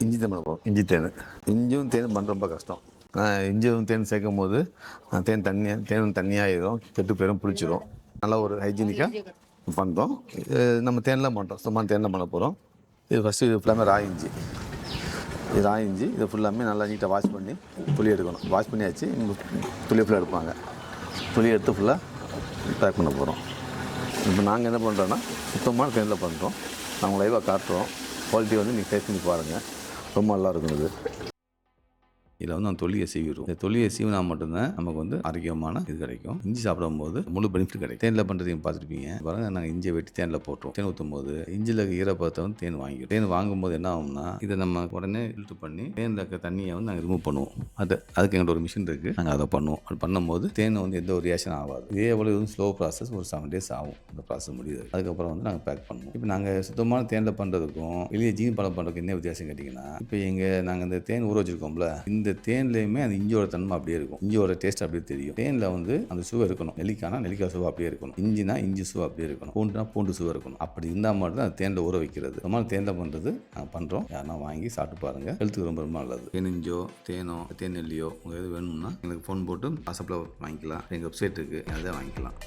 இஞ்சி தேன் பண்ண போகிறோம். இஞ்சி தேன், இஞ்சும் தேன் பண்ணுற ரொம்ப கஷ்டம். இஞ்சும் தேன் சேர்க்கும் போது தேன் தண்ணியாகிடும், கெட்டு பேரும் புளிச்சிடும். நல்லா ஒரு ஹைஜீனிக்காக பண்ணுறோம். நம்ம தேன்லாம் பண்ணுறோம், சும்மா தேன்லாம் பண்ண போகிறோம். இது ஃபஸ்ட்டு இது ஃபுல்லாமே ராயிஞ்சி, இது ராயிஞ்சி இதை ஃபுல்லாமே நல்லா நீட்டாக வாஷ் பண்ணி புளி எடுக்கணும். வாஷ் பண்ணியாச்சு, புளியை ஃபுல்லாக எடுப்பாங்க. புளி எடுத்து ஃபுல்லாக பேக் பண்ண போகிறோம். இப்போ நாங்கள் என்ன பண்ணுறோன்னா சுத்தமான தேனில் பண்ணுறோம். நாங்கள் லைவாக காட்டுறோம். குவாலிட்டி வந்து நீங்கள் டேஸ்ட் பண்ணி பாருங்கள், ரொம்ப நல்லா இருக்கும். இது இதில் வந்து நம்ம தொலியை சீவிடுவோம். இந்த தொலியை சீவினா மட்டும்தான் நமக்கு வந்து ஆரோக்கியமான இது கிடைக்கும். இஞ்சி சாப்பிடும்போது முழு பெனிஃபிட் கிடைக்கும். தேனில் பண்ணுறதையும் பார்த்துருப்பீங்க பாருங்கள். நாங்கள் இஞ்சியை வெட்டி தேனில் போட்டுருவோம். தேன் ஊற்றும் போது இஞ்சியில் ஈரப்பதத்தை வந்து தேன் வாங்கிடும். தேன் வாங்கும்போது என்ன ஆகும்னா இதை நம்ம உடனே ஃபில்டர் பண்ணி தேனில் இருக்க தண்ணியை வந்து நாங்கள் ரிமூவ் பண்ணுவோம். அதுக்கு எங்கள்கிட்ட ஒரு மிஷின் இருக்குது, நாங்கள் அதை பண்ணுவோம். அது பண்ணும்போது தேன் வந்து எந்த ஒரு ரியாக்ஷன் ஆகாது. இதே எவ்வளோ வந்து ஸ்லோ ப்ராசஸ், ஒரு 7 days ஆகும் இந்த ப்ராசஸ் முடியுது. அதுக்கப்புறம் வந்து நாங்கள் பேக் பண்ணுவோம். இப்போ நாங்கள் சுத்தமான தேனில் பண்ணுறதுக்கும் வெளியே ஜீன் பழம் பண்ணுறதுக்கு என்ன வித்தியாசம் கேட்டிங்கன்னா, இப்போ நாங்கள் இந்த தேன் ஊற வச்சுருக்கோம்ல, இந்த தேன்லையுமே அந்த இஞ்சியோட தன்மை அப்படியே இருக்கும். இஞ்சியோட டேஸ்ட் அப்படியே தெரியும். தேனில் வந்து அந்த சுவை இருக்கணும். நெல்லிக்காய் சுவை அப்படியே இருக்கணும். இஞ்சினா இஞ்சி சுவை அப்படியே இருக்கணும். பூண்டுனா பூண்டு சுவை இருக்கணும். அப்படி இருந்தால் மட்டும் தான் தேனில் ஊற வைக்கிறது. நம்ம தேனில் பண்ணுறது நாங்கள் பண்ணுறோம். யாருன்னா வாங்கி சாப்பிட்டு பாருங்கள், ஹெல்த்துக்கு ரொம்ப ரொம்ப நல்லது. தேனிஞ்சோ தேனோ தேன் நெல்லியோ உங்களுக்கு எது வேணும்னா எங்களுக்கு ஃபோன் போட்டு வாட்ஸ்அப்பில் வாங்கிக்கலாம். எங்கள் வெப்சைட் இருக்குது, அதை வாங்கிக்கலாம்.